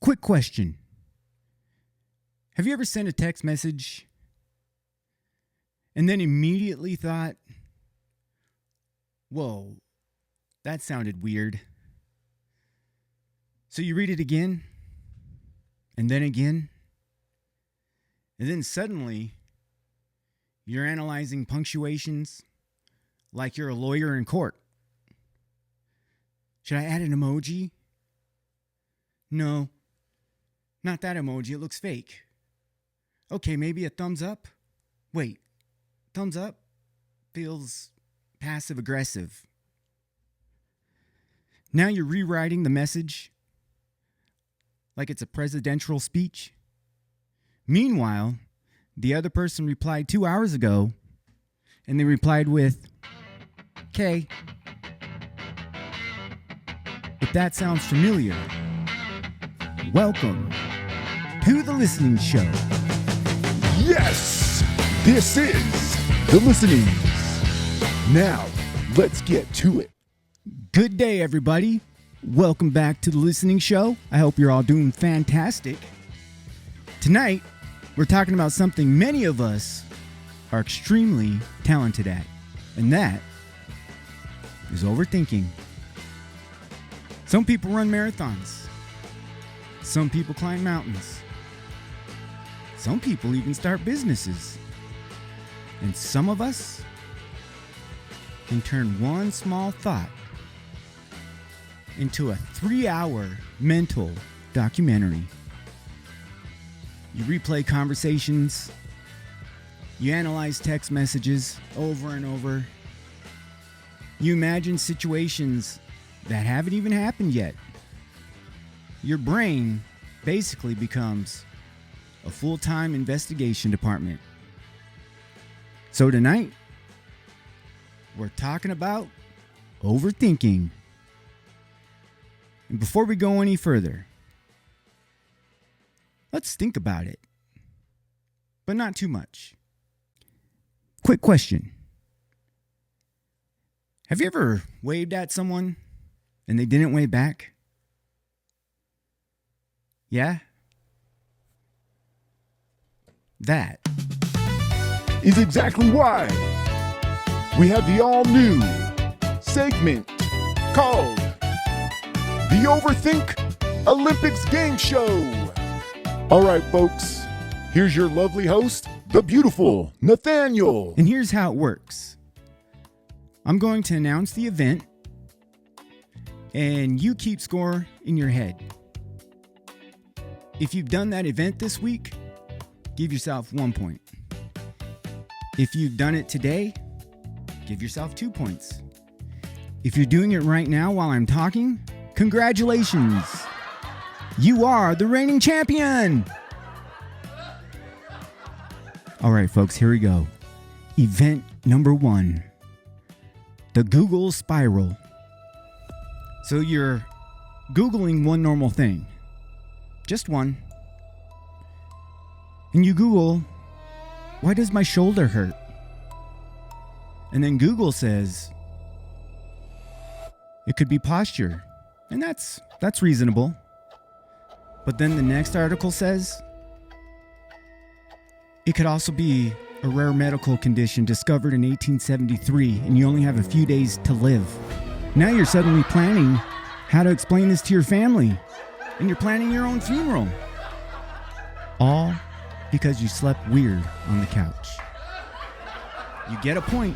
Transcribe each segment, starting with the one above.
Quick question. Have you ever sent a text message and then immediately thought, whoa, that sounded weird? So you read it again, and then suddenly you're analyzing punctuations like you're a lawyer in court. Should I add an emoji? No, not that emoji. It looks fake. Okay, maybe a thumbs up? Wait, thumbs up feels passive aggressive. Now you're rewriting the message like it's a presidential speech. Meanwhile, the other person replied 2 hours ago, and they replied with, "K." If that sounds familiar, welcome to The Listening Show. Yes, this is The Listening. Now, let's get to it. Good day, everybody. Welcome back to The Listening Show. I hope you're all doing fantastic. Tonight, we're talking about something many of us are extremely talented at, and that is overthinking. Some people run marathons. Some people climb mountains. Some people even start businesses. And some of us can turn one small thought into a 3-hour mental documentary. You replay conversations. You analyze text messages over and over. You imagine situations that haven't even happened yet. Your brain basically becomes a full-time investigation department. So tonight, we're talking about overthinking. And before we go any further, let's think about it, but not too much. Quick question. Have you ever waved at someone and they didn't wave back? Yeah? That Is exactly why we have the all-new segment called the Overthink Olympics Game Show. All right, folks, here's your lovely host, the beautiful Nathaniel. And here's how it works. I'm going to announce the event, and you keep score in your head. If you've done that event this week, give yourself 1 point. If you've done it today, give yourself 2 points. If you're doing it right now while I'm talking, congratulations. You are the reigning champion. All right, folks, here we go. Event number 1, the Google Spiral. So you're Googling one normal thing, just one. And you Google, why does my shoulder hurt? And then Google says, it could be posture. And that's reasonable. But then the next article says, it could also be a rare medical condition discovered in 1873, and you only have a few days to live. Now you're suddenly planning how to explain this to your family, and you're planning your own funeral. All because you slept weird on the couch. You get a point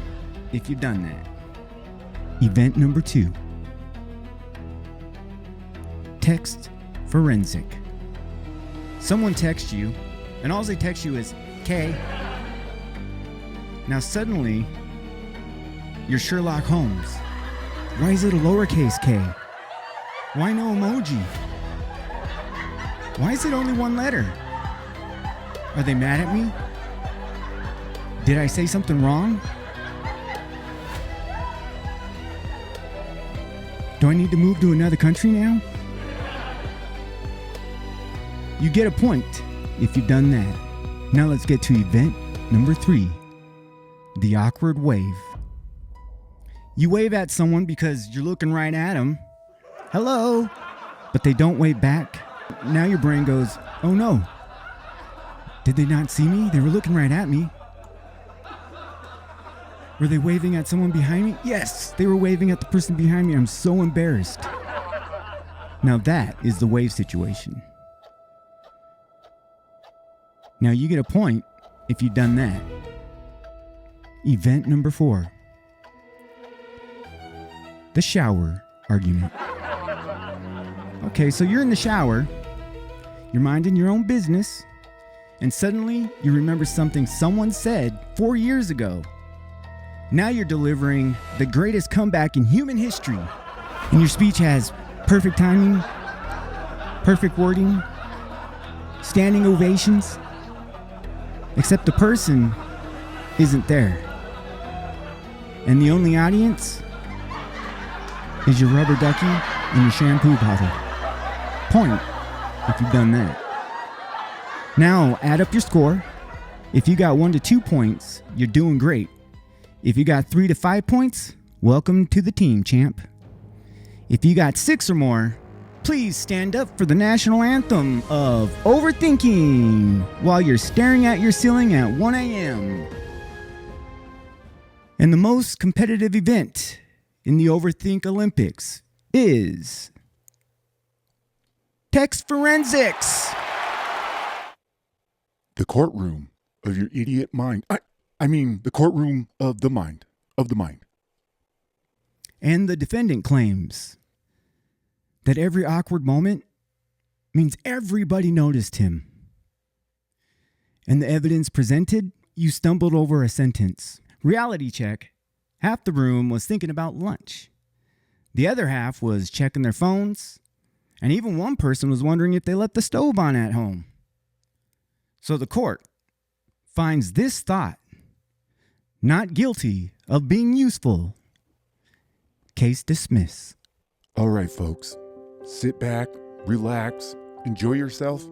if you've done that. Event number 2. Text forensic. Someone texts you, and all they text you is K. Now suddenly, you're Sherlock Holmes. Why is it a lowercase k? Why no emoji? Why is it only one letter? Are they mad at me? Did I say something wrong? Do I need to move to another country now? You get a point if you've done that. Now let's get to event number 3, the awkward wave. You wave at someone because you're looking right at them. Hello, but they don't wave back. now your brain goes, oh no, did they not see me? They were looking right at me. Were they waving at someone behind me? Yes, they were waving at the person behind me. I'm so embarrassed. Now that is the wave situation. Now you get a point if you've done that. Event number 4. The shower argument. Okay, so you're in the shower, you're minding your own business, and suddenly you remember something someone said 4 years ago. Now you're delivering the greatest comeback in human history, and your speech has perfect timing, perfect wording, standing ovations, except the person isn't there. And the only audience is your rubber ducky and your shampoo bottle. Point if you've done that. Now add up your score. If you got 1 to 2 points, you're doing great. If you got 3 to 5 points, welcome to the team, champ. If you got 6 or more, please stand up for the national anthem of Overthinking while you're staring at your ceiling at 1 a.m. And the most competitive event in the Overthink Olympics is text forensics. The courtroom of your idiot mind. I mean, the courtroom of the mind. And the defendant claims that every awkward moment means everybody noticed him. And the evidence presented, you stumbled over a sentence. Reality check. Half the room was thinking about lunch. The other half was checking their phones. And even one person was wondering if they left the stove on at home. So the court finds this thought not guilty of being useful. Case dismissed. All right, folks. Sit back, relax, enjoy yourself,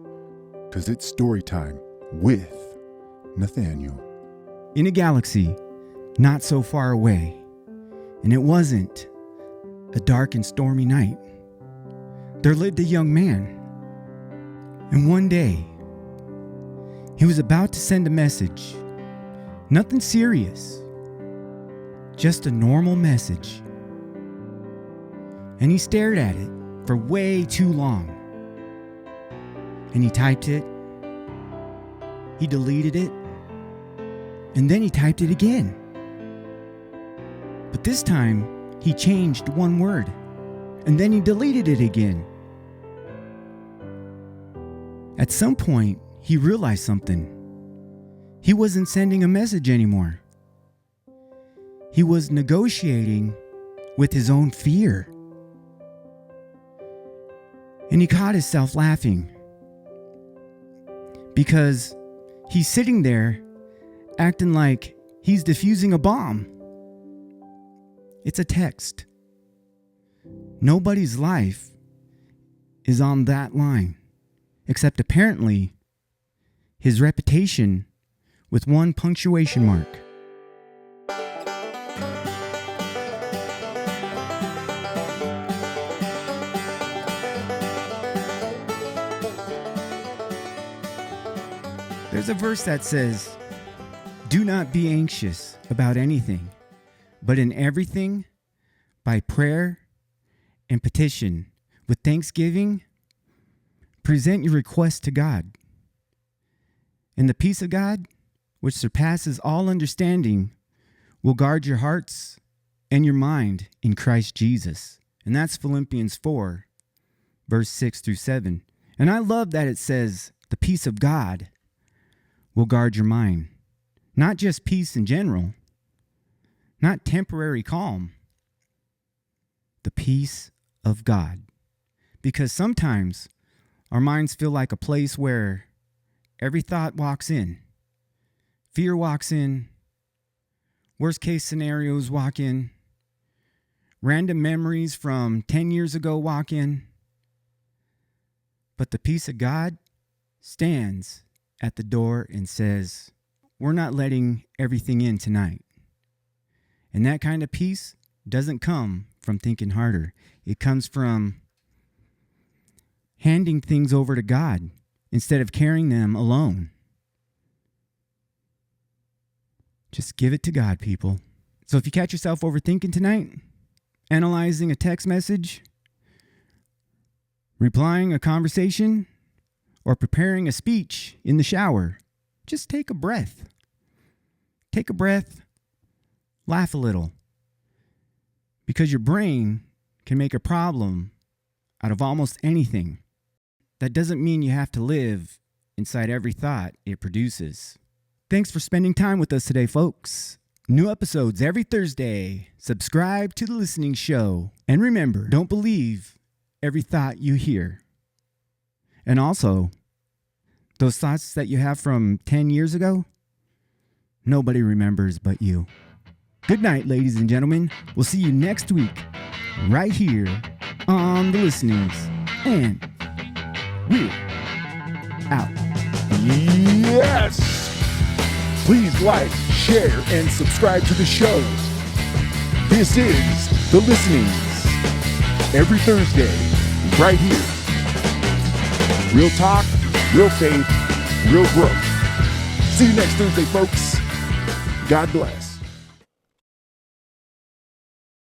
because it's story time with Nathaniel. In a galaxy not so far away, and it wasn't a dark and stormy night, there lived a young man. And one day, he was about to send a message. Nothing serious, just a normal message. And he stared at it for way too long. And he typed it, he deleted it, and then he typed it again. But this time, he changed one word, and then he deleted it again. At some point, he realized something. He wasn't sending a message anymore. He was negotiating with his own fear. And he caught himself laughing because he's sitting there acting like he's defusing a bomb. It's a text. Nobody's life is on that line, except apparently his reputation with one punctuation mark. There's a verse that says, "Do not be anxious about anything, but in everything, by prayer and petition, with thanksgiving, present your requests to God. And the peace of God, which surpasses all understanding, will guard your hearts and your mind in Christ Jesus." And that's Philippians 4, verse 6 through 7. And I love that it says the peace of God will guard your mind. Not just peace in general, not temporary calm, the peace of God. Because sometimes our minds feel like a place where every thought walks in. Fear walks in. Worst case scenarios walk in. Random memories from 10 years ago walk in. But the peace of God stands at the door and says, we're not letting everything in tonight. And that kind of peace doesn't come from thinking harder. It comes from handing things over to God instead of carrying them alone. Just give it to God, people. So if you catch yourself overthinking tonight, analyzing a text message, replying a conversation, or preparing a speech in the shower, just take a breath. Take a breath, laugh a little. Because your brain can make a problem out of almost anything. That doesn't mean you have to live inside every thought it produces. Thanks for spending time with us today, folks. New episodes every Thursday. Subscribe to the listening show. And remember, don't believe every thought you hear. And also, those thoughts that you have from 10 years ago, nobody remembers but you. Good night, ladies and gentlemen. We'll see you next week, right here on The Listenings. And we're out. Yes! Please like, share, and subscribe to the show. This is The Listenings. Every Thursday, right here. Real talk, real faith, real growth. See you next Thursday, folks. God bless.